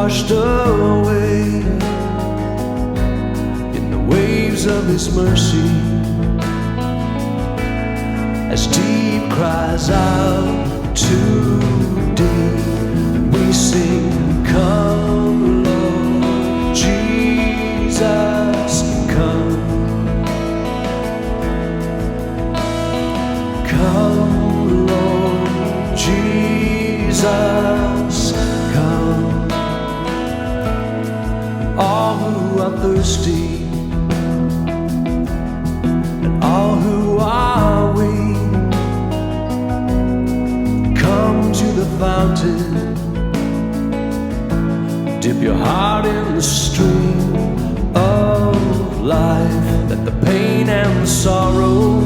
washed away in the waves of His mercy, as deep cries out to deep. We sing, come Lord Jesus, come. Come Lord Jesus, come. All who are thirsty and all who are weak, come to the fountain. Dip your heart in the stream of life. Let the pain and the sorrow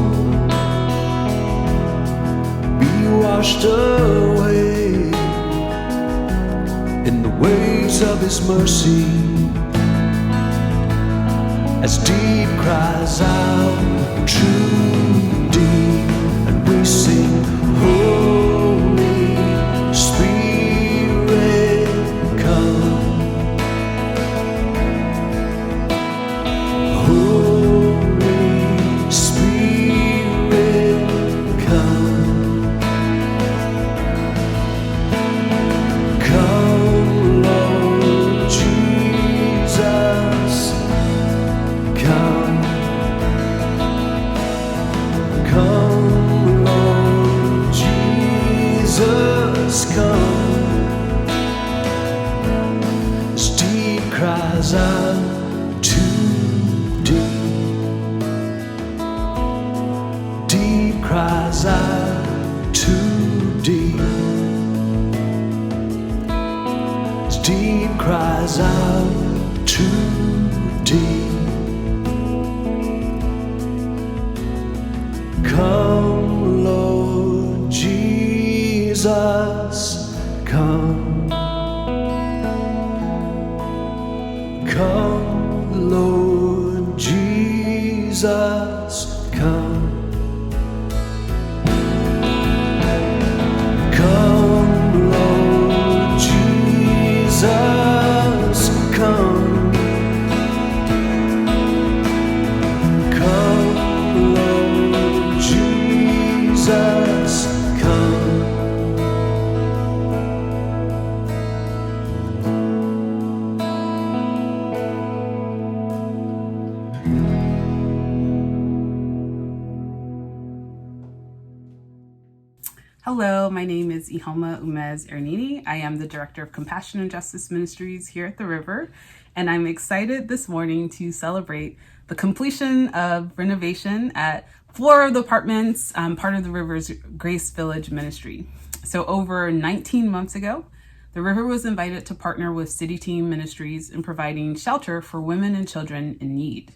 be washed away in the waves of His mercy, as deep cries out to deep. And we sing, Holy Spirit, come. Holy Spirit, come. Come, Lord Jesus, come. Come, Lord Jesus, come. As deep cries out to deep, deep cries out to deep, as deep cries out to deep. Come, Lord Jesus, come. Come, Lord Jesus, come. Come, Lord Jesus, come. Come, Lord Jesus, come. Hello, my name is Ihoma Umez Ernini. I am the Director of Compassion and Justice Ministries here at the River, and I'm excited this morning to celebrate the completion of renovation at 4 of the apartments, part of the River's Grace Village ministry. So over 19 months ago, the River was invited to partner with City Team Ministries in providing shelter for women and children in need.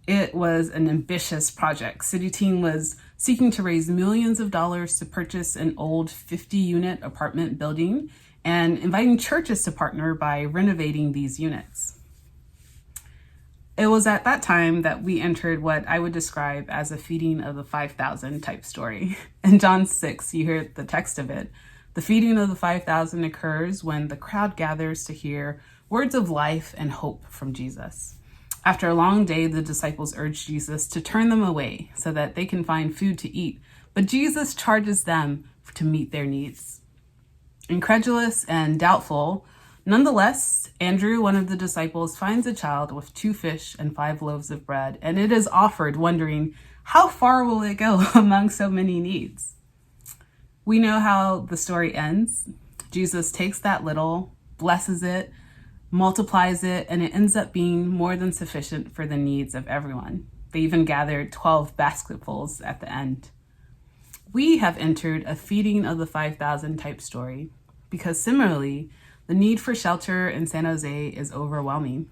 It was an ambitious project. City Team was seeking to raise millions of dollars to purchase an old 50-unit apartment building and inviting churches to partner by renovating these units. It was at that time that we entered what I would describe as a feeding of the 5,000 type story. In John 6, you hear the text of it. The feeding of the 5,000 occurs when the crowd gathers to hear words of life and hope from Jesus. After a long day, the disciples urge Jesus to turn them away so that they can find food to eat, but Jesus charges them to meet their needs. Incredulous and doubtful, nonetheless, Andrew, one of the disciples, finds a child with 2 fish and 5 loaves of bread, and it is offered, wondering, how far will it go among so many needs? We know how the story ends. Jesus takes that little, blesses it, multiplies it, and it ends up being more than sufficient for the needs of everyone. They even gathered 12 basketfuls at the end. We have entered a feeding of the 5,000 type story because similarly, the need for shelter in San Jose is overwhelming.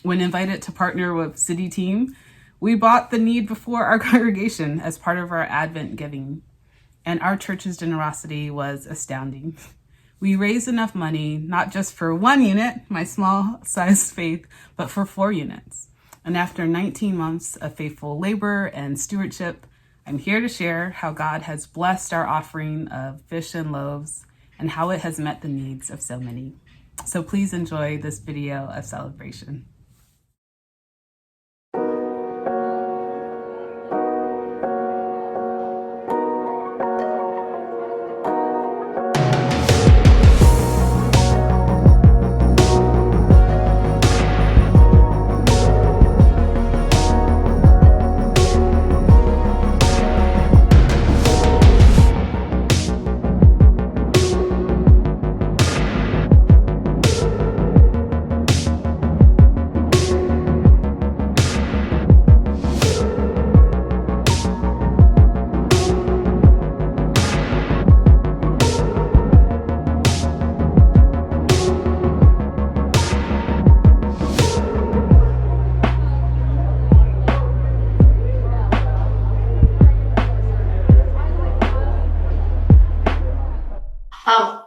When invited to partner with City Team, we brought the need before our congregation as part of our Advent giving, and our church's generosity was astounding. We raised enough money, not just for 1 unit, my small sized faith, but for 4 units. And after 19 months of faithful labor and stewardship, I'm here to share how God has blessed our offering of fish and loaves and how it has met the needs of so many. So please enjoy this video of celebration.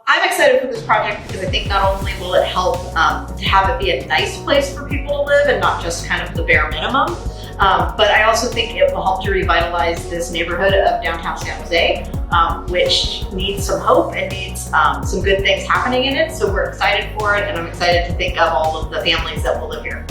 I'm excited for this project because I think not only will it help to have it be a nice place for people to live and not just kind of the bare minimum, but I also think it will help to revitalize this neighborhood of downtown San Jose, which needs some hope and needs some good things happening in it. So we're excited for it, and I'm excited to think of all of the families that will live here.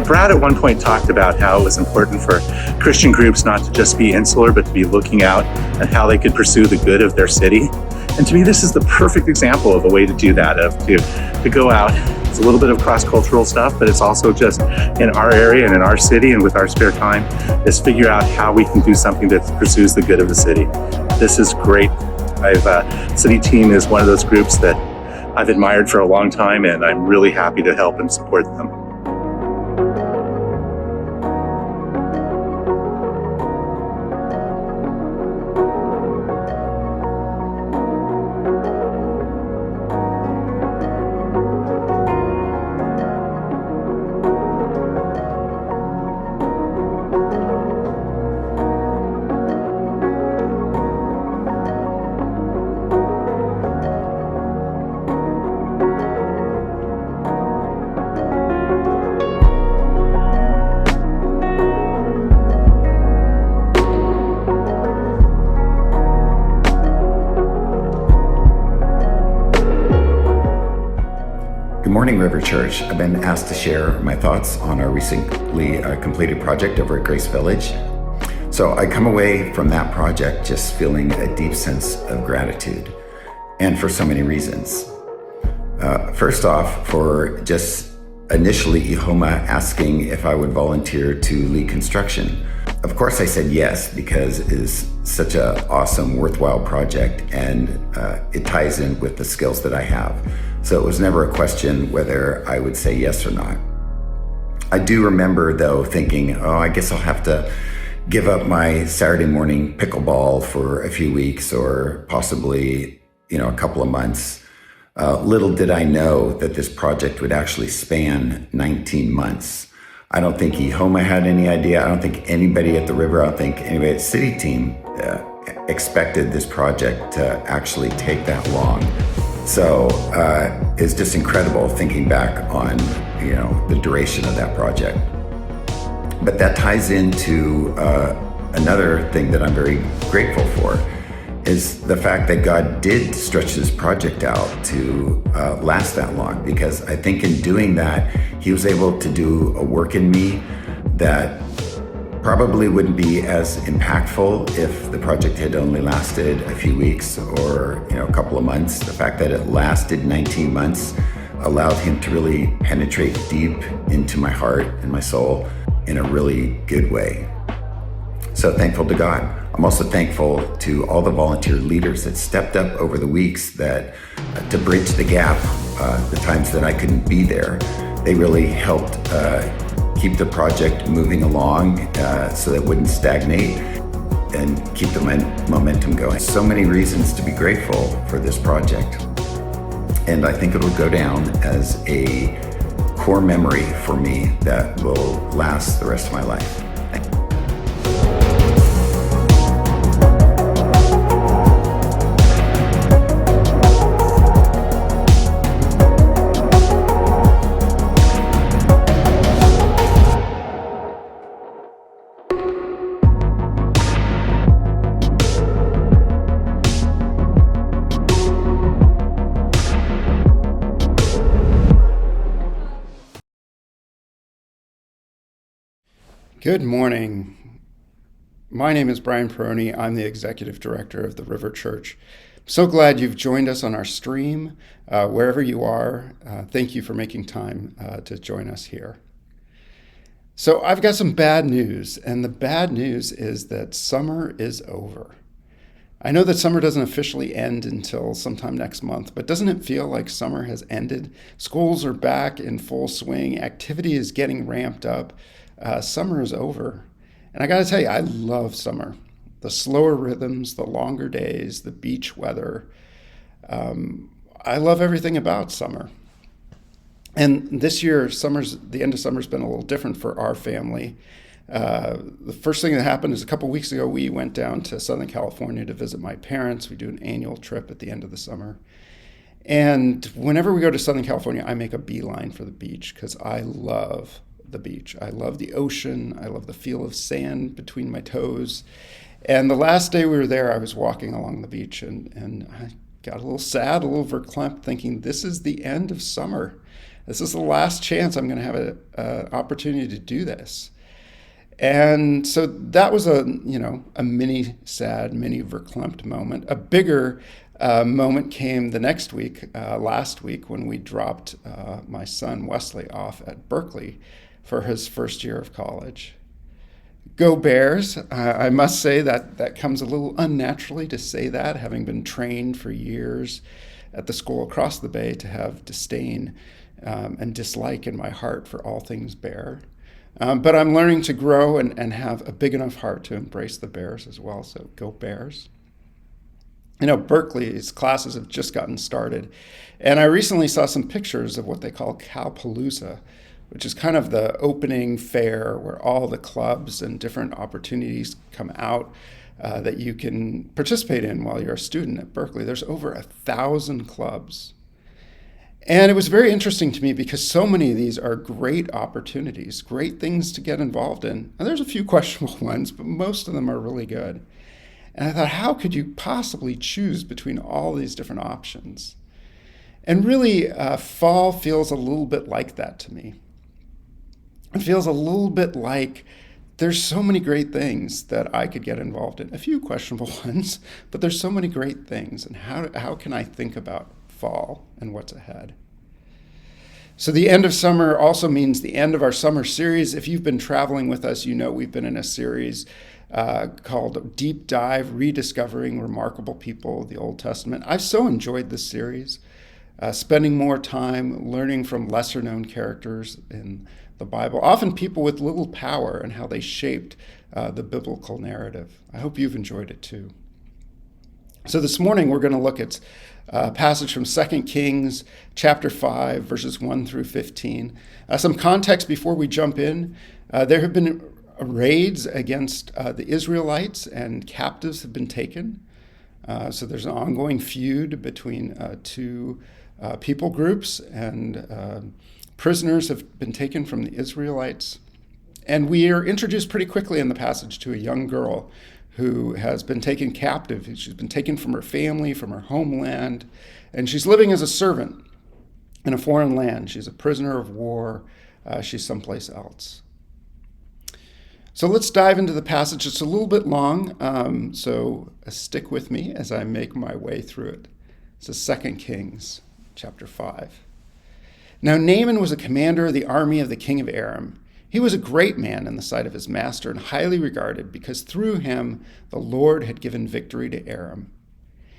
Brad at one point talked about how it was important for Christian groups not to just be insular, but to be looking out at how they could pursue the good of their city. And to me, this is the perfect example of a way to do that, to go out. It's a little bit of cross-cultural stuff, but it's also just in our area and in our city and with our spare time, is figure out how we can do something that pursues the good of the city. This is great. City Team is one of those groups that I've admired for a long time, and I'm really happy to help and support them. Good morning, River Church. I've been asked to share my thoughts on our recently completed project over at Grace Village. So I come away from that project just feeling a deep sense of gratitude, and for so many reasons. First off, for just initially IHOMA asking if I would volunteer to lead construction. Of course I said yes, because it is such an awesome, worthwhile project, and it ties in with the skills that I have. So it was never a question whether I would say yes or not. I do remember though thinking, oh, I guess I'll have to give up my Saturday morning pickleball for a few weeks, or possibly, a couple of months. Little did I know that this project would actually span 19 months. I don't think IHOMA had any idea. I don't think anybody at the river, I don't think anybody at City Team expected this project to actually take that long. So it's just incredible thinking back on, the duration of that project. But that ties into another thing that I'm very grateful for, is the fact that God did stretch this project out to last that long, because I think in doing that, He was able to do a work in me that probably wouldn't be as impactful if the project had only lasted a few weeks or a couple of months. The fact that it lasted 19 months allowed Him to really penetrate deep into my heart and my soul in a really good way. So thankful to God. I'm also thankful to all the volunteer leaders that stepped up over the weeks that to bridge the gap, the times that I couldn't be there. They really helped keep the project moving along so that it wouldn't stagnate and keep the momentum going. So many reasons to be grateful for this project. And I think it'll go down as a core memory for me that will last the rest of my life. Good morning. My name is Brian Peroni. I'm the Executive Director of the River Church. I'm so glad you've joined us on our stream. Wherever you are, thank you for making time to join us here. So I've got some bad news, and the bad news is that summer is over. I know that summer doesn't officially end until sometime next month, but doesn't it feel like summer has ended? Schools are back in full swing. Activity is getting ramped up. Summer is over. And I got to tell you, I love summer. The slower rhythms, the longer days, the beach weather. I love everything about summer. And this year, the end of summer's been a little different for our family. The first thing that happened is a couple weeks ago, we went down to Southern California to visit my parents. We do an annual trip at the end of the summer. And whenever we go to Southern California, I make a beeline for the beach because I love the beach. I love the ocean. I love the feel of sand between my toes. And the last day we were there, I was walking along the beach and I got a little sad, a little verklempt, thinking this is the end of summer. This is the last chance I'm going to have an opportunity to do this. And so that was a mini sad, mini verklempt moment. A bigger moment came the next week, last week, when we dropped my son Wesley off at Berkeley for his first year of college. Go Bears. I must say that comes a little unnaturally to say that, having been trained for years at the school across the bay to have disdain and dislike in my heart for all things Bear. But I'm learning to grow and have a big enough heart to embrace the Bears as well, so go Bears. You know, Berkeley's classes have just gotten started, and I recently saw some pictures of what they call Calpalooza, which is kind of the opening fair where all the clubs and different opportunities come out that you can participate in while you're a student at Berkeley. There's over 1,000 clubs. And it was very interesting to me because so many of these are great opportunities, great things to get involved in. And there's a few questionable ones, but most of them are really good. And I thought, how could you possibly choose between all these different options? And really, fall feels a little bit like that to me. It feels a little bit like there's so many great things that I could get involved in. A few questionable ones, but there's so many great things. And how can I think about fall and what's ahead? So the end of summer also means the end of our summer series. If you've been traveling with us, you know we've been in a series called Deep Dive, Rediscovering Remarkable People of the Old Testament. I've so enjoyed this series, spending more time learning from lesser known characters in the Bible, often people with little power, and how they shaped the biblical narrative. I hope you've enjoyed it too. So this morning we're going to look at a passage from 2 Kings chapter 5, verses 1 through 15. Some context before we jump in. There have been raids against the Israelites, and captives have been taken. So there's an ongoing feud between two people groups, and prisoners have been taken from the Israelites. And we are introduced pretty quickly in the passage to a young girl who has been taken captive. She's been taken from her family, from her homeland, and she's living as a servant in a foreign land. She's a prisoner of war. She's someplace else. So let's dive into the passage. It's a little bit long, so stick with me as I make my way through it. This is 2 Kings chapter 5. Now Naaman was a commander of the army of the king of Aram. He was a great man in the sight of his master and highly regarded because through him the Lord had given victory to Aram.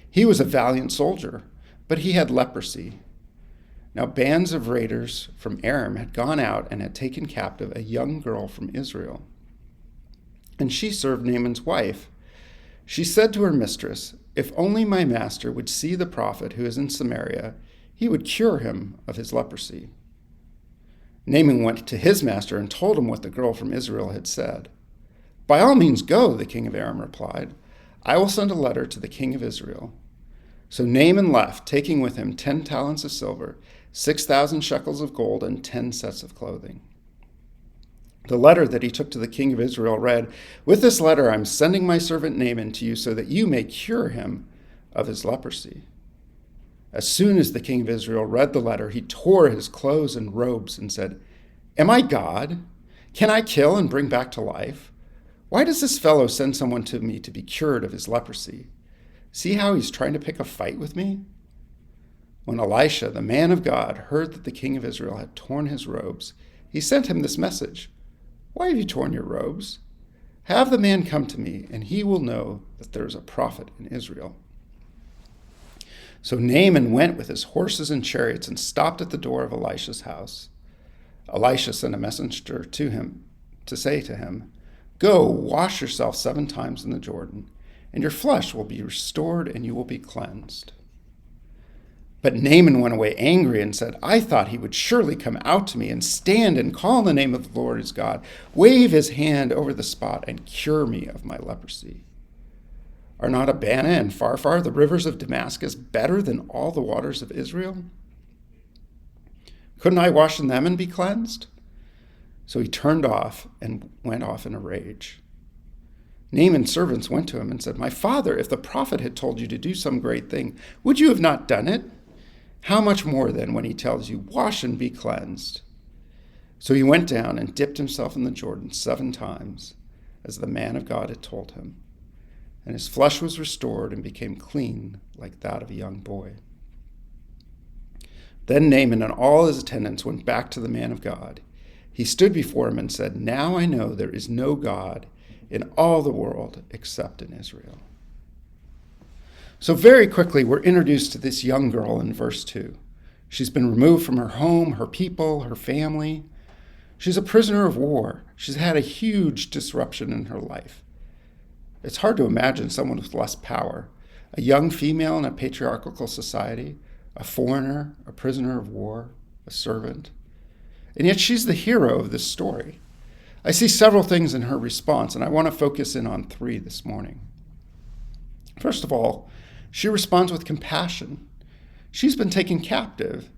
He was a valiant soldier, but he had leprosy. Now bands of raiders from Aram had gone out and had taken captive a young girl from Israel. And she served Naaman's wife. She said to her mistress, "If only my master would see the prophet who is in Samaria, he would cure him of his leprosy." Naaman went to his master and told him what the girl from Israel had said. "By all means go," the king of Aram replied. "I will send a letter to the king of Israel." So Naaman left, taking with him 10 talents of silver, 6,000 shekels of gold, and 10 sets of clothing. The letter that he took to the king of Israel read, "With this letter I'm sending my servant Naaman to you so that you may cure him of his leprosy." As soon as the king of Israel read the letter, he tore his clothes and robes and said, "Am I God? Can I kill and bring back to life? Why does this fellow send someone to me to be cured of his leprosy? See how he's trying to pick a fight with me?" When Elisha, the man of God, heard that the king of Israel had torn his robes, he sent him this message, "Why have you torn your robes? Have the man come to me, and he will know that there is a prophet in Israel." So Naaman went with his horses and chariots and stopped at the door of Elisha's house. Elisha sent a messenger to him to say to him, "Go, wash yourself 7 times in the Jordan, and your flesh will be restored and you will be cleansed." But Naaman went away angry and said, "I thought he would surely come out to me and stand and call on the name of the Lord his God, wave his hand over the spot and cure me of my leprosy. Are not Abana and Pharpar, the rivers of Damascus, better than all the waters of Israel? Couldn't I wash in them and be cleansed?" So he turned off and went off in a rage. Naaman's servants went to him and said, "My father, if the prophet had told you to do some great thing, would you have not done it? How much more then when he tells you, 'Wash and be cleansed'?" So he went down and dipped himself in the Jordan 7 times, as the man of God had told him. And his flesh was restored and became clean like that of a young boy. Then Naaman and all his attendants went back to the man of God. He stood before him and said, "Now I know there is no God in all the world except in Israel." So very quickly, we're introduced to this young girl in verse 2. She's been removed from her home, her people, her family. She's a prisoner of war. She's had a huge disruption in her life. It's hard to imagine someone with less power. A young female in a patriarchal society, a foreigner, a prisoner of war, a servant. And yet she's the hero of this story. I see several things in her response, and I want to focus in on 3 this morning. First of all, she responds with compassion. She's been taken captive.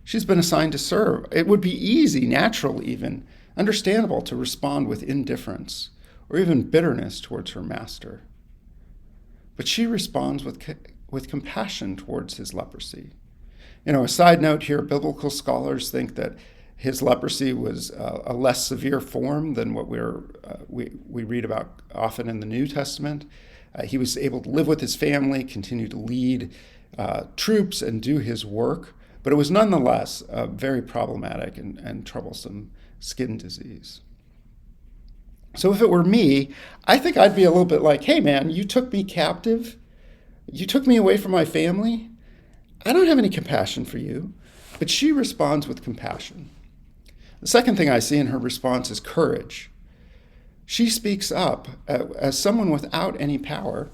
She's been assigned to serve. It would be easy, natural even, understandable to respond with indifference or even bitterness towards her master. But she responds with compassion towards his leprosy. A side note here, biblical scholars think that his leprosy was a less severe form than what we read about often in the New Testament. He was able to live with his family, continue to lead troops and do his work, but it was nonetheless a very problematic and troublesome skin disease. So if it were me, I think I'd be a little bit like, "Hey man, you took me captive. You took me away from my family. I don't have any compassion for you." But she responds with compassion. The second thing I see in her response is courage. She speaks up as someone without any power.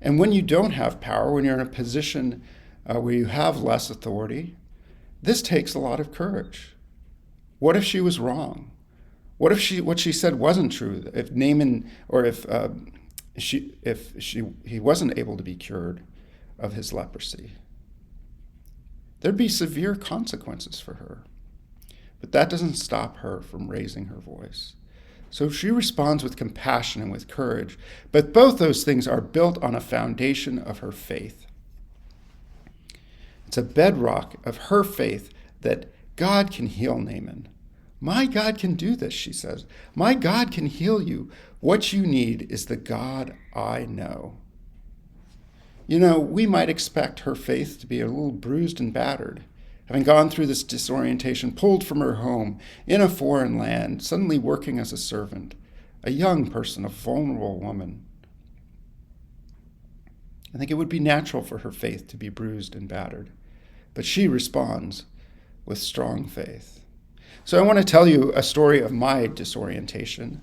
And when you don't have power, when you're in a position where you have less authority, this takes a lot of courage. What if she was wrong? What if what she said wasn't true? If Naaman, or if he wasn't able to be cured of his leprosy, there'd be severe consequences for her. But that doesn't stop her from raising her voice. So she responds with compassion and with courage, but both those things are built on a foundation of her faith. It's a bedrock of her faith that God can heal Naaman. My God can do this, she says. My God can heal you. What you need is the God I know. We might expect her faith to be a little bruised and battered, having gone through this disorientation, pulled from her home in a foreign land, suddenly working as a servant, a young person, a vulnerable woman. I think it would be natural for her faith to be bruised and battered, but she responds with strong faith. So I want to tell you a story of my disorientation,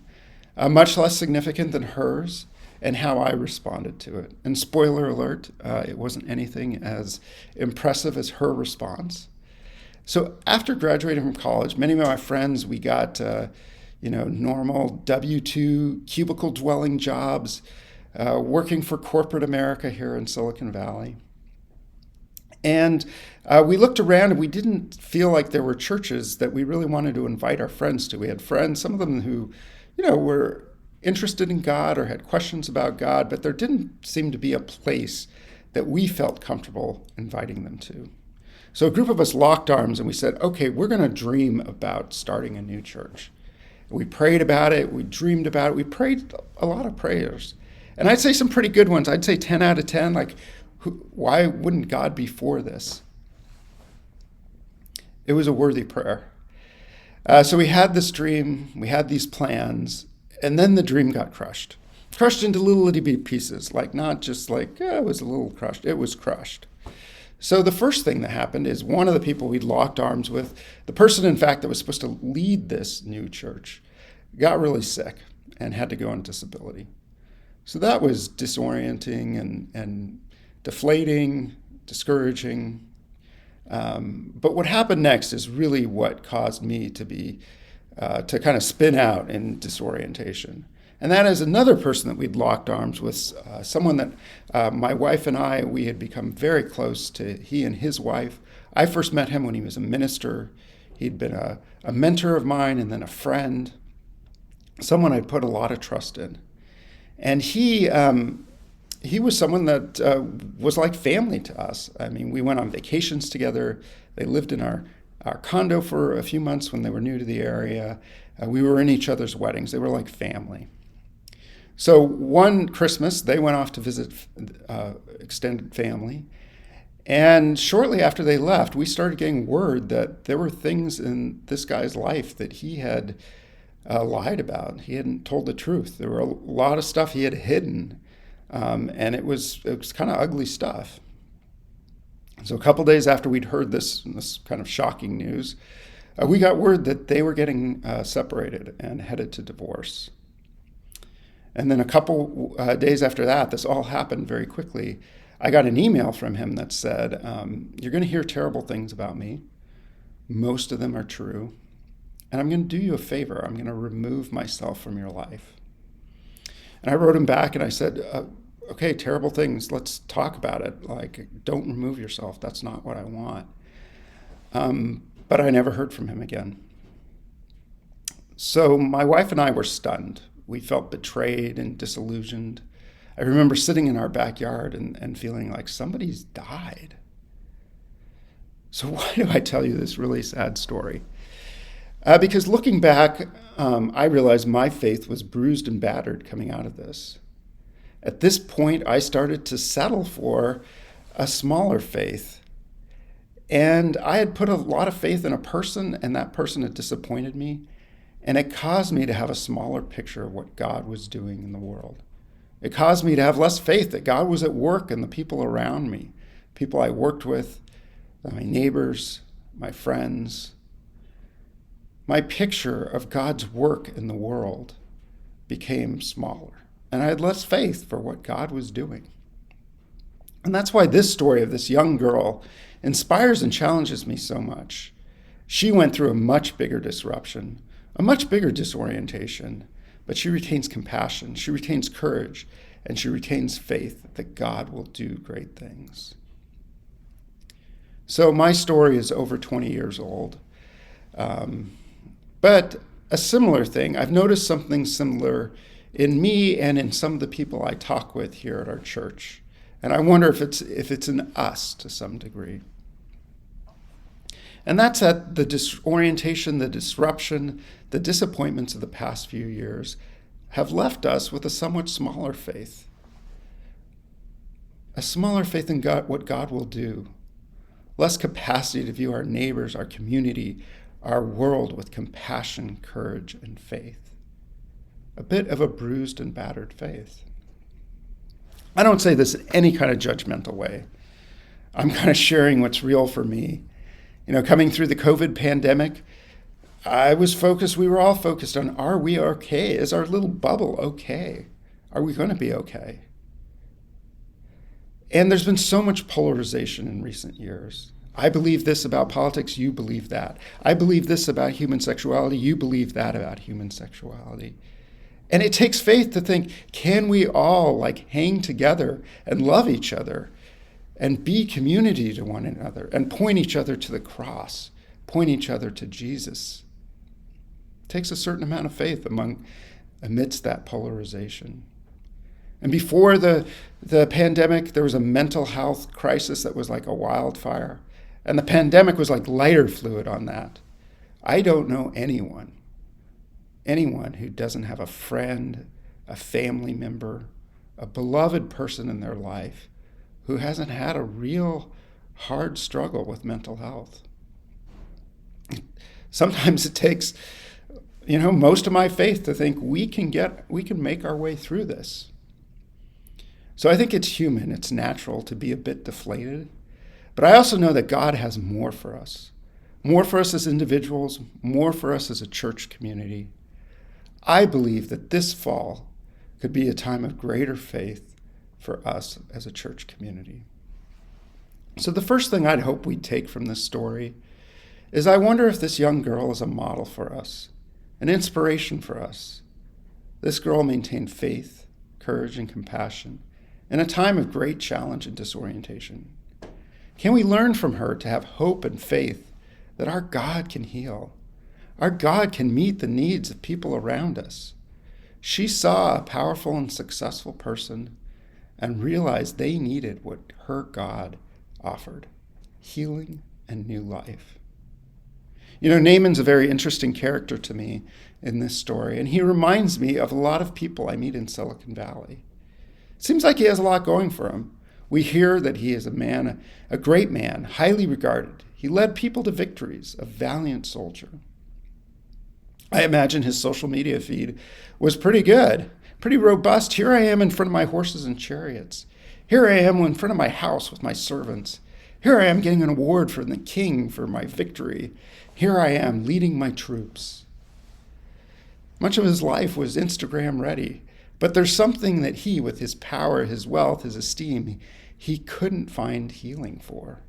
much less significant than hers, and how I responded to it. And spoiler alert, it wasn't anything as impressive as her response. So after graduating from college, many of my friends, we got normal W-2 cubicle-dwelling jobs, working for corporate America here in Silicon Valley. And we looked around and we didn't feel like there were churches that we really wanted to invite our friends to. We had friends, some of them who, were interested in God or had questions about God, but there didn't seem to be a place that we felt comfortable inviting them to. So a group of us locked arms and we said, okay, we're going to dream about starting a new church. We prayed about it. We dreamed about it. We prayed a lot of prayers. And I'd say some pretty good ones. I'd say 10 out of 10, like, why wouldn't God be for this? It was a worthy prayer. So we had this dream, we had these plans, and then the dream got crushed into little itty bitty pieces, like not just like, it was a little crushed, it was crushed. So the first thing that happened is one of the people we'd locked arms with, the person, in fact, that was supposed to lead this new church, got really sick and had to go on disability. So that was disorienting and deflating, discouraging. But what happened next is really what caused me to kind of spin out in disorientation. And that is another person that we'd locked arms with, someone that my wife and I, we had become very close to, he and his wife. I first met him when he was a minister. He'd been a mentor of mine and then a friend, someone I'd put a lot of trust in. And he was someone that was like family to us. I mean, we went on vacations together. They lived in our condo for a few months when they were new to the area. We were in each other's weddings. They were like family. So one Christmas, they went off to visit extended family. And shortly after they left, we started getting word that there were things in this guy's life that he had lied about. He hadn't told the truth. There were a lot of stuff he had hidden. And it was kind of ugly stuff. So a couple days after we'd heard this kind of shocking news, we got word that they were getting separated and headed to divorce. And then a couple days after that, this all happened very quickly. I got an email from him that said, you're going to hear terrible things about me. Most of them are true. And I'm going to do you a favor. I'm going to remove myself from your life. And I wrote him back and I said, okay, terrible things. Let's talk about it. Like, don't remove yourself. That's not what I want. But I never heard from him again. So my wife and I were stunned. We felt betrayed and disillusioned. I remember sitting in our backyard and feeling like somebody's died. So why do I tell you this really sad story? Because looking back, I realized my faith was bruised and battered coming out of this. At this point, I started to settle for a smaller faith. And I had put a lot of faith in a person, and that person had disappointed me. And it caused me to have a smaller picture of what God was doing in the world. It caused me to have less faith that God was at work in the people around me, people I worked with, my neighbors, my friends. My picture of God's work in the world became smaller, and I had less faith for what God was doing. And that's why this story of this young girl inspires and challenges me so much. She went through a much bigger disruption, a much bigger disorientation, but she retains compassion, she retains courage, and she retains faith that God will do great things. So my story is over 20 years old. But a similar thing, I've noticed something similar in me and in some of the people I talk with here at our church. And I wonder if it's in us to some degree. And that's that the disorientation, the disruption, the disappointments of the past few years have left us with a somewhat smaller faith. A smaller faith in God, what God will do. less capacity to view our neighbors, our community, our world with compassion, courage, and faith. A bit of a bruised and battered faith. I don't say this in any kind of judgmental way. I'm kind of sharing what's real for me. Coming through the COVID pandemic, we were all focused on, are we okay? Is our little bubble okay? Are we going to be okay? And there's been so much polarization in recent years. I believe this about politics, you believe that. I believe this about human sexuality, you believe that about human sexuality. And it takes faith to think, can we all hang together and love each other and be community to one another and point each other to the cross, point each other to Jesus? It takes a certain amount of faith amidst that polarization. And before the pandemic, there was a mental health crisis that was like a wildfire. And the pandemic was like lighter fluid on that. I don't know anyone who doesn't have a friend, a family member, a beloved person in their life who hasn't had a real hard struggle with mental health. Sometimes it takes, most of my faith to think we can make our way through this. So I think it's human, it's natural to be a bit deflated. But I also know that God has more for us as individuals, more for us as a church community. I believe that this fall could be a time of greater faith for us as a church community. So the first thing I'd hope we'd take from this story is I wonder if this young girl is a model for us, an inspiration for us. This girl maintained faith, courage, and compassion in a time of great challenge and disorientation. Can we learn from her to have hope and faith that our God can heal? Our God can meet the needs of people around us. She saw a powerful and successful person and realized they needed what her God offered, healing and new life. Naaman's a very interesting character to me in this story, and he reminds me of a lot of people I meet in Silicon Valley. It seems like he has a lot going for him. We hear that he is a great man, highly regarded. He led people to victories, a valiant soldier. I imagine his social media feed was pretty good, pretty robust. Here I am in front of my horses and chariots. Here I am in front of my house with my servants. Here I am getting an award from the king for my victory. Here I am leading my troops. Much of his life was Instagram ready. But there's something that he, with his power, his wealth, his esteem, he couldn't find healing for.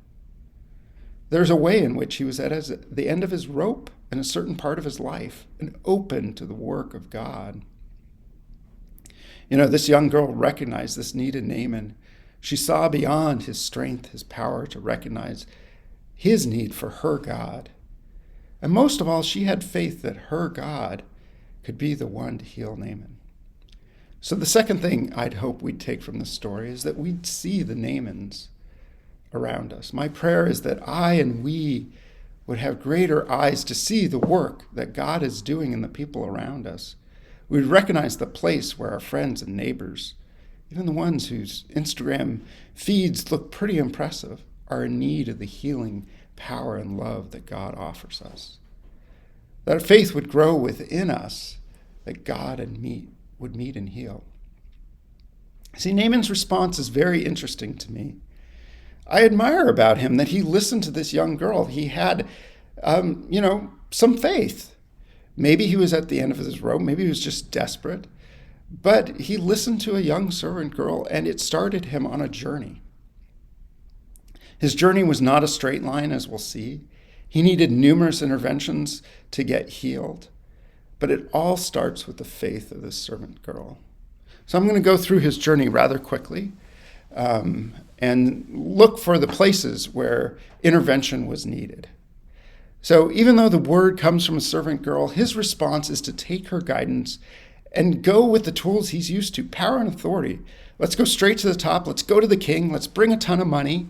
There's a way in which he was at the end of his rope in a certain part of his life and open to the work of God. This young girl recognized this need in Naaman. She saw beyond his strength, his power to recognize his need for her God. And most of all, she had faith that her God could be the one to heal Naaman. So the second thing I'd hope we'd take from this story is that we'd see the Naamans around us. My prayer is that I and we would have greater eyes to see the work that God is doing in the people around us. We'd recognize the place where our friends and neighbors, even the ones whose Instagram feeds look pretty impressive, are in need of the healing power and love that God offers us. That our faith would grow within us, that God would meet and heal. See, Naaman's response is very interesting to me. I admire about him that he listened to this young girl. He had, some faith. Maybe he was at the end of his rope. Maybe he was just desperate. But he listened to a young servant girl, and it started him on a journey. His journey was not a straight line, as we'll see. He needed numerous interventions to get healed. But it all starts with the faith of this servant girl. So I'm going to go through his journey rather quickly and look for the places where intervention was needed. So even though the word comes from a servant girl, his response is to take her guidance and go with the tools he's used to, power and authority. Let's go straight to the top. Let's go to the king. Let's bring a ton of money,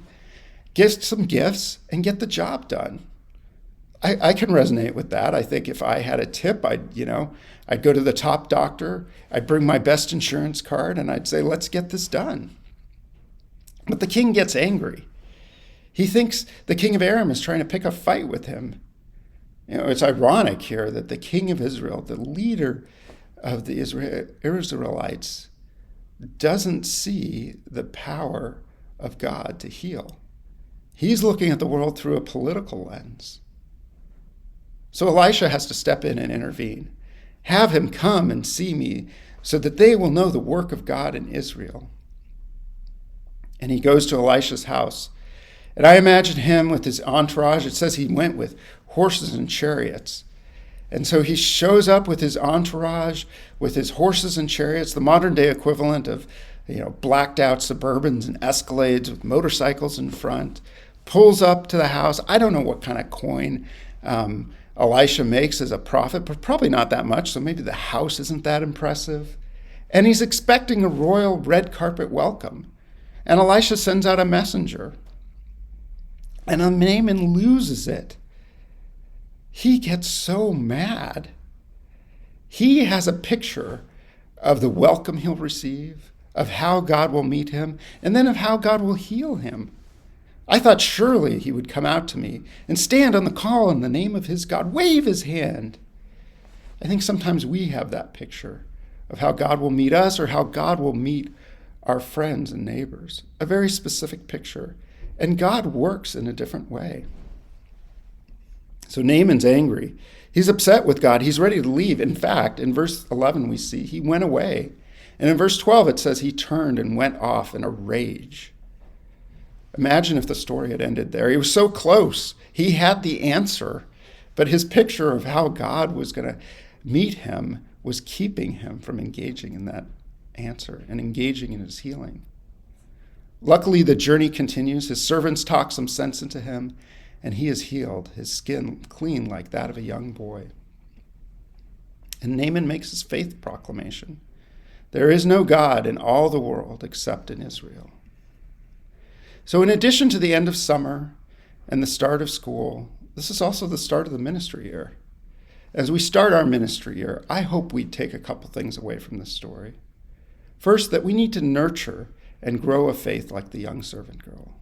get some gifts, and get the job done. I can resonate with that. I think if I had a tip, I'd go to the top doctor, I'd bring my best insurance card, and I'd say, let's get this done. But the king gets angry. He thinks the king of Aram is trying to pick a fight with him. It's ironic here that the king of Israel, the leader of the Israelites, doesn't see the power of God to heal. He's looking at the world through a political lens. So Elisha has to step in and intervene. Have him come and see me so that they will know the work of God in Israel. And he goes to Elisha's house. And I imagine him with his entourage. It says he went with horses and chariots. And so he shows up with his entourage, with his horses and chariots, the modern day equivalent of, blacked out Suburbans and Escalades with motorcycles in front, pulls up to the house. I don't know what kind of coin Elisha makes as a prophet, but probably not that much. So maybe the house isn't that impressive. And he's expecting a royal red carpet welcome. And Elisha sends out a messenger. And Naaman loses it. He gets so mad. He has a picture of the welcome he'll receive, of how God will meet him, and then of how God will heal him. I thought surely he would come out to me and stand on the call in the name of his God, wave his hand. I think sometimes we have that picture of how God will meet us or how God will meet our friends and neighbors, a very specific picture. And God works in a different way. So Naaman's angry. He's upset with God. He's ready to leave. In fact, in verse 11, we see he went away. And in verse 12, it says he turned and went off in a rage. Imagine if the story had ended there. He was so close. He had the answer. But his picture of how God was going to meet him was keeping him from engaging in that answer and engaging in his healing. Luckily, the journey continues. His servants talk some sense into him, and he is healed, his skin clean like that of a young boy. And Naaman makes his faith proclamation. There is no God in all the world except in Israel. So in addition to the end of summer and the start of school, this is also the start of the ministry year. As we start our ministry year, I hope we take a couple things away from this story. First, that we need to nurture and grow a faith like the young servant girl.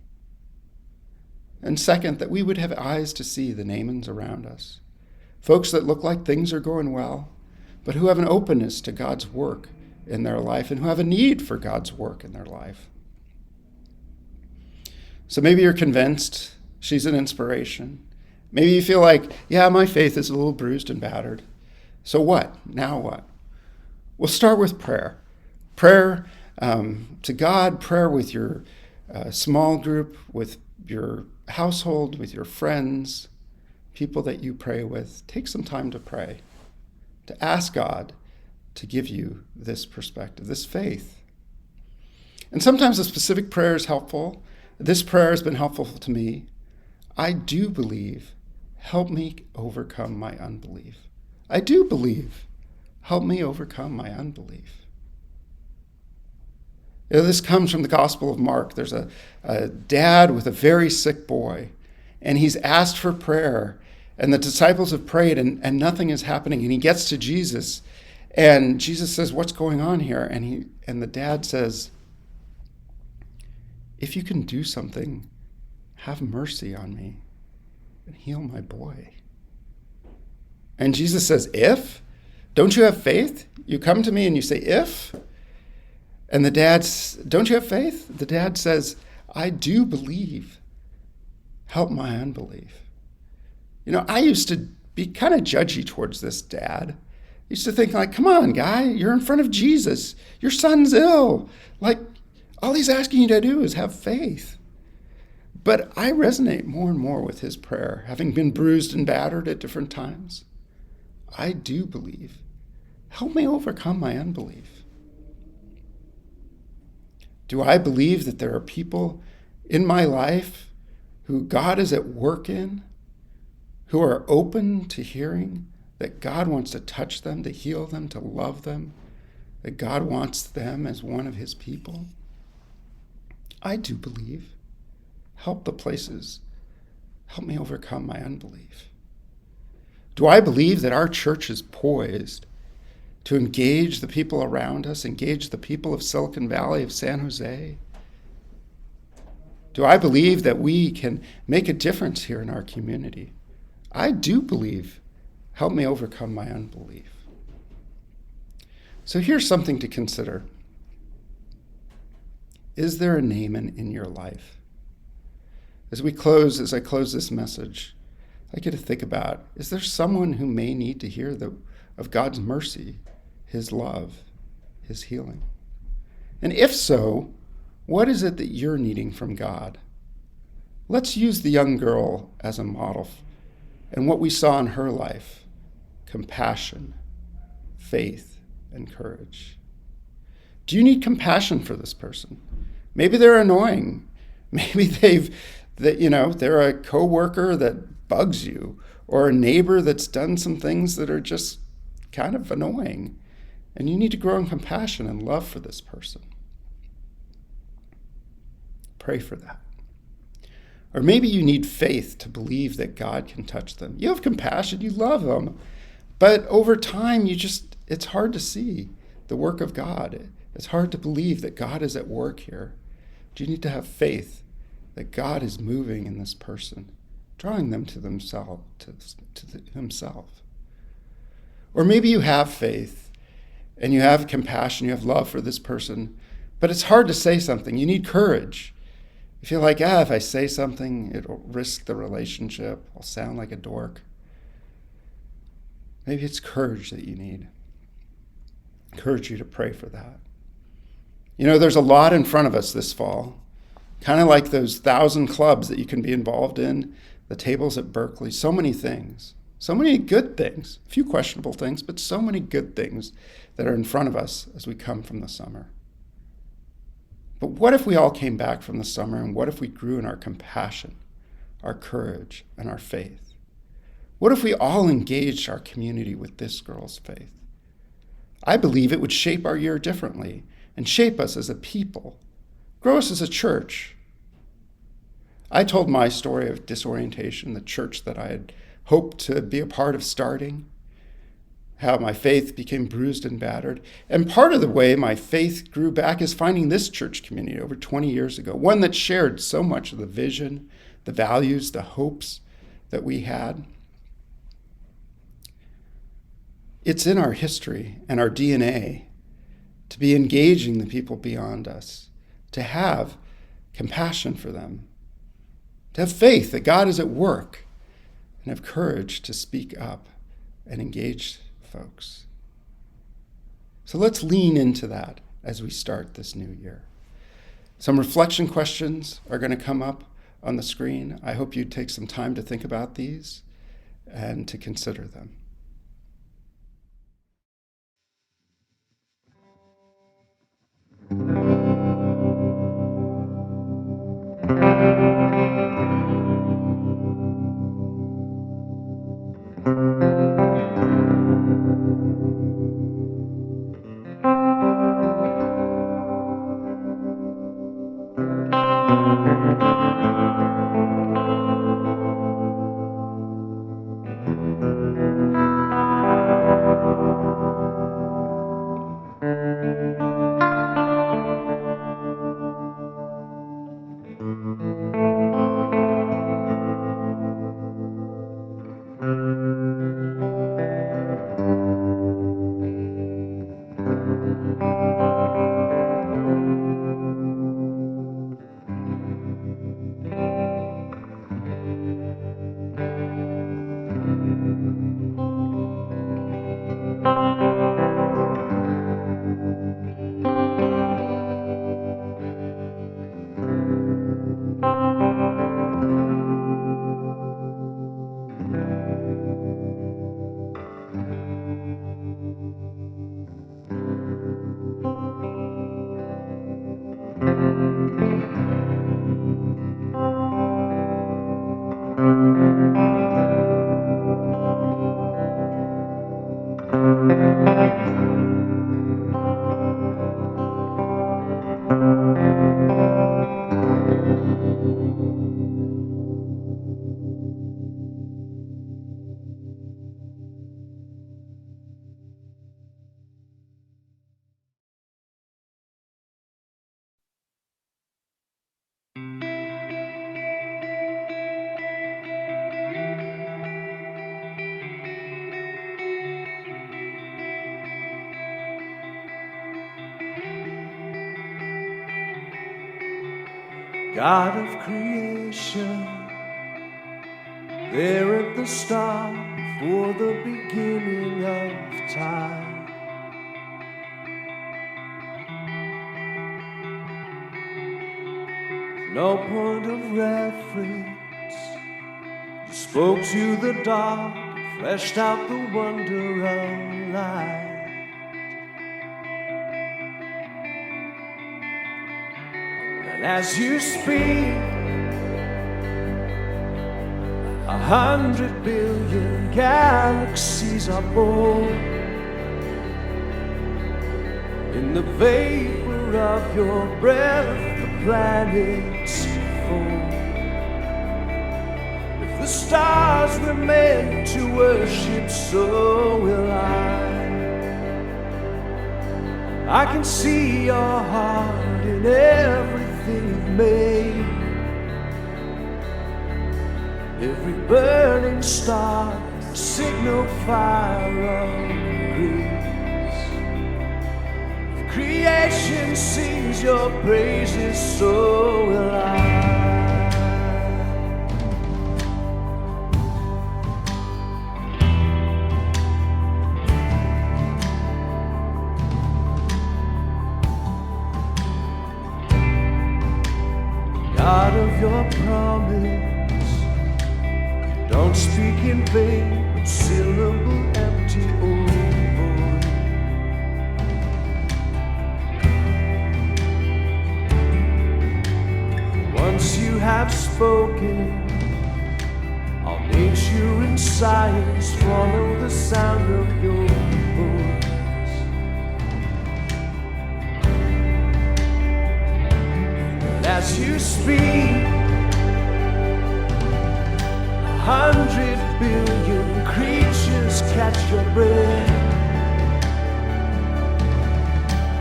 And second, that we would have eyes to see the Naamans around us, folks that look like things are going well, but who have an openness to God's work in their life and who have a need for God's work in their life. So maybe you're convinced she's an inspiration. Maybe you feel like, yeah, my faith is a little bruised and battered. So what? Now what? We'll start with prayer. Prayer to God, prayer with your small group, with your household, with your friends, people that you pray with. Take some time to pray, to ask God to give you this perspective, this faith. And sometimes a specific prayer is helpful. This prayer has been helpful to me. I do believe. Help me overcome my unbelief. I do believe. Help me overcome my unbelief. This comes from the Gospel of Mark. There's a dad with a very sick boy, and he's asked for prayer, and the disciples have prayed, and nothing is happening. And he gets to Jesus, and Jesus says, "What's going on here?" And the dad says, "If you can do something, have mercy on me and heal my boy." And Jesus says, "If? Don't you have faith? You come to me and you say, if?" And the dad's, "Don't you have faith?" The dad says, "I do believe. Help my unbelief." I used to be kind of judgy towards this dad. I used to think like, come on, guy, you're in front of Jesus. Your son's ill. Like, all he's asking you to do is have faith. But I resonate more and more with his prayer, having been bruised and battered at different times. I do believe. Help me overcome my unbelief. Do I believe that there are people in my life who God is at work in, who are open to hearing that God wants to touch them, to heal them, to love them, that God wants them as one of his people? I do believe. Help the places. Help me overcome my unbelief. Do I believe that our church is poised to engage the people around us, engage the people of Silicon Valley, of San Jose? Do I believe that we can make a difference here in our community? I do believe. Help me overcome my unbelief. So here's something to consider. Is there a Naaman in your life? As I close this message, I get to think about, is there someone who may need to hear of God's mercy, his love, his healing? And if so, what is it that you're needing from God? Let's use the young girl as a model and what we saw in her life: compassion, faith, and courage. Do you need compassion for this person? Maybe they're annoying. Maybe they're a coworker that bugs you, or a neighbor that's done some things that are just kind of annoying. And you need to grow in compassion and love for this person. Pray for that. Or maybe you need faith to believe that God can touch them. You have compassion, you love them, but over time it's hard to see the work of God. It's hard to believe that God is at work here. Do you need to have faith that God is moving in this person, drawing them to himself? Or maybe you have faith and you have compassion, you have love for this person, but it's hard to say something. You need courage. You feel like, if I say something, it'll risk the relationship. I'll sound like a dork. Maybe it's courage that you need. I encourage you to pray for that. There's a lot in front of us this fall, kind of like those 1,000 clubs that you can be involved in, the tables at Berkeley, so many things, so many good things, a few questionable things, but so many good things that are in front of us as we come from the summer. But what if we all came back from the summer, and what if we grew in our compassion, our courage, and our faith? What if we all engaged our community with this girl's faith? I believe it would shape our year differently and shape us as a people, grow us as a church. I told my story of disorientation, the church that I had hoped to be a part of starting, how my faith became bruised and battered. And part of the way my faith grew back is finding this church community over 20 years ago, one that shared so much of the vision, the values, the hopes that we had. It's in our history and our DNA to be engaging the people beyond us, to have compassion for them, to have faith that God is at work, and have courage to speak up and engage folks. So let's lean into that as we start this new year. Some reflection questions are going to come up on the screen. I hope you take some time to think about these and to consider them. God of creation, there at the start, before the beginning of time. No point of reference, you spoke to the dark, fleshed out the wonder of light. And as you speak, 100 billion galaxies are born in the vapor of your breath. Planets fall. If the stars were meant to worship, so will I can see your heart in everything you've made. Every burning star, signal fire of grace. Creation sings your praises, so will I. God of your promise, don't speak in vain, but syllable empty, oh. Once you have spoken, all nature and science follow the sound of your voice. And as you speak, 100 billion creatures catch your breath,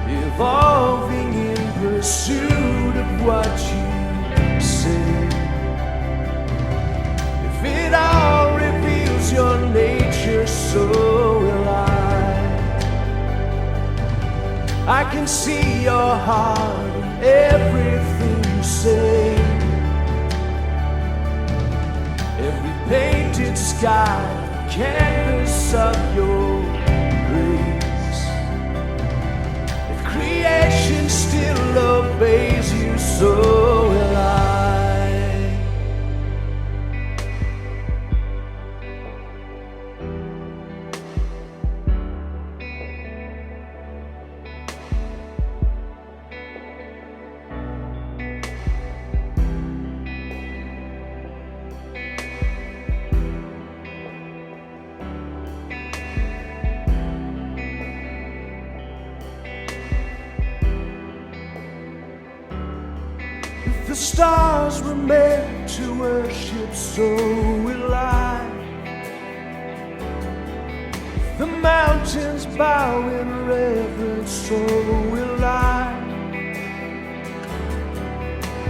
evolving in pursuit of what you say. If it all reveals your nature, so will I can see your heart in everything you say. Every painted sky, canvas of your grace. If creation still obeys you, so will I. If the stars were meant to worship, so will I. If the mountains bow in reverence, so will I.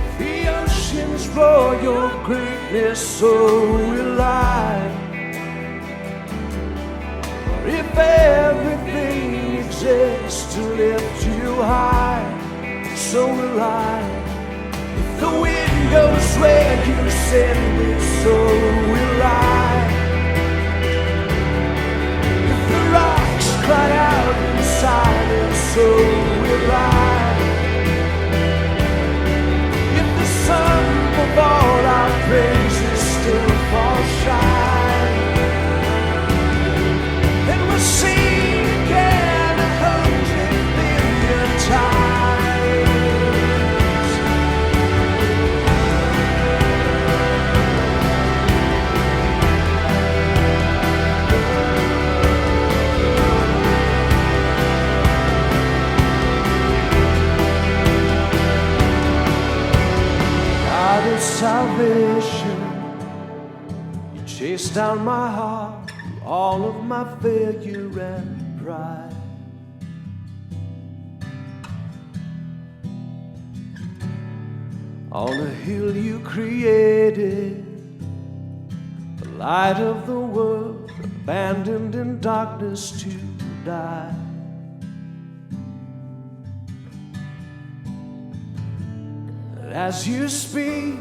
If the oceans roar your greatness, so will I. For if everything exists to lift you high, so will I. If the wind goes where you send it, so will I. If the rocks cry out in silence, so will I. If the sun of all our praises still falls shy, then we'll sing again 100 billion times. Salvation, you chased down my heart through all of my failure and pride. On a hill you created, the light of the world, abandoned in darkness to die. as you speak,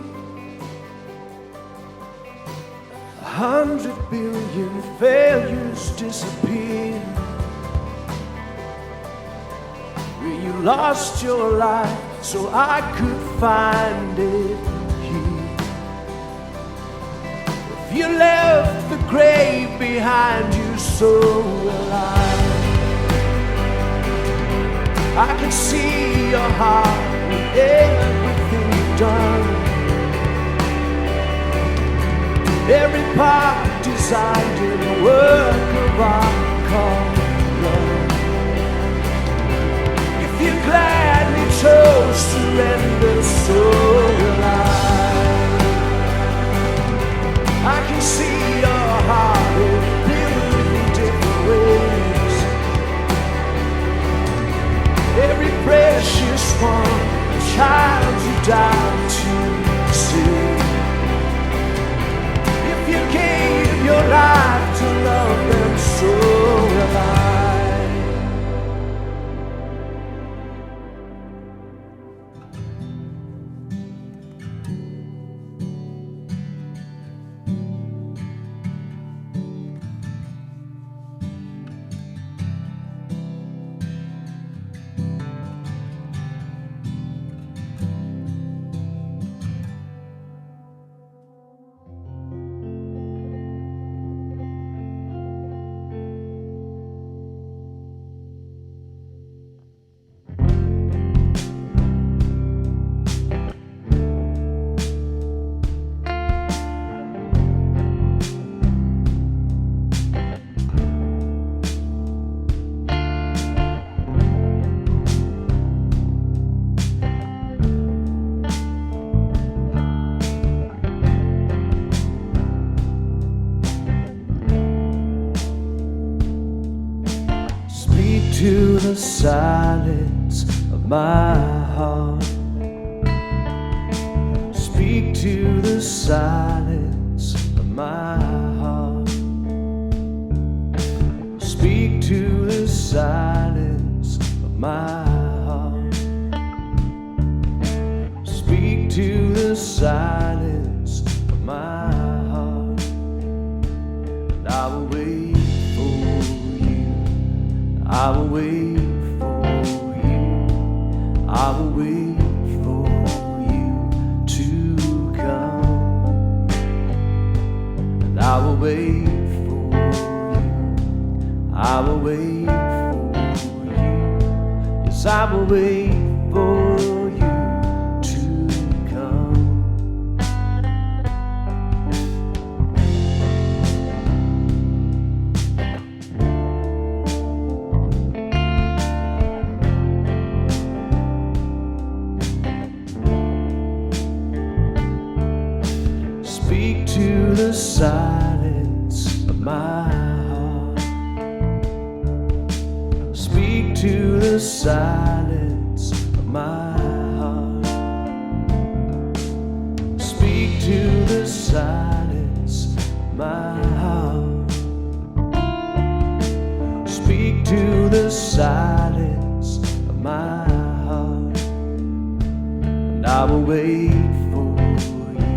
100 billion failures disappear. Where you lost your life so I could find it here. If you left the grave behind you, so will I can see your heart with everything you've done. Every part designed in a work of art called love. If you gladly chose surrender, so will I can see your heart in a billion different ways. Every precious one, a child you died to save. If you gave your life to love them, so will I. To the silence of my heart, speak to the silence of my heart, speak to the silence of my heart, speak to the silence of my heart, and I will wait for you. I will wait for you. I will wait for you to come. And I will wait for you. I will wait for you. Yes, I will wait for you to come. Speak to the silence of my heart. Speak to the silence of my heart. Speak to the silence of my heart. Speak to the silence of my heart. And I will wait for you.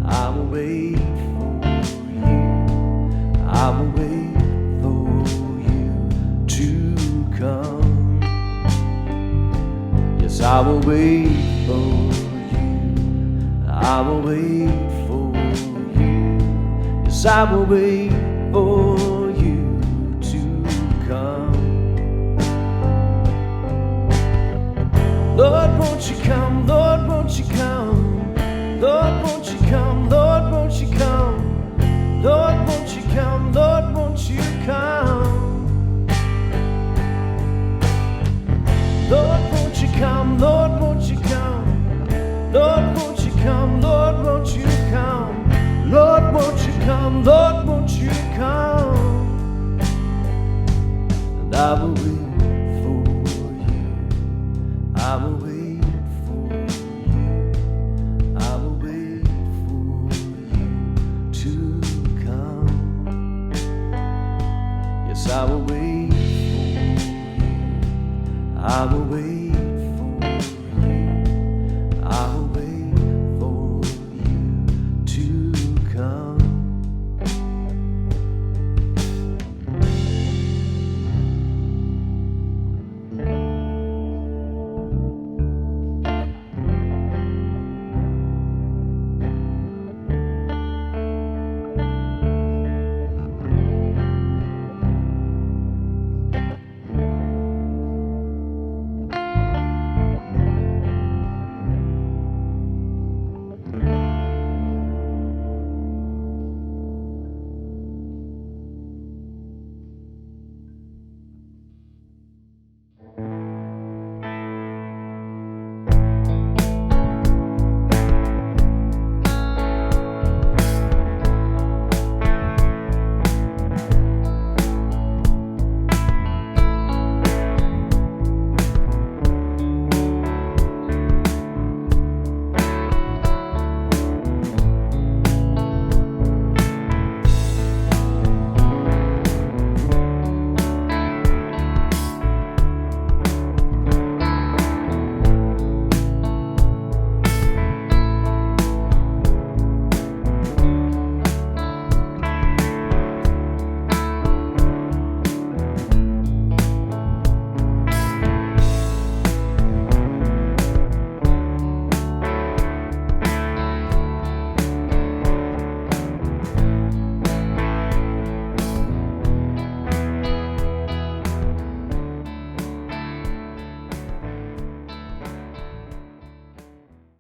I will wait for you. I will wait for you to come. Yes, I will wait for you. I will wait for you. Yes, I will wait for you to come. Lord, won't you come? Lord, won't you come? Lord, won't you come? Lord, won't you come? Lord, won't you come? Lord, won't you come? Lord, won't you come? Lord, won't you come? Lord, won't you come? Lord, won't you come? Lord, won't you come? Lord, won't you come? And I will wait for you. I will wait. I will wait for you. I will wait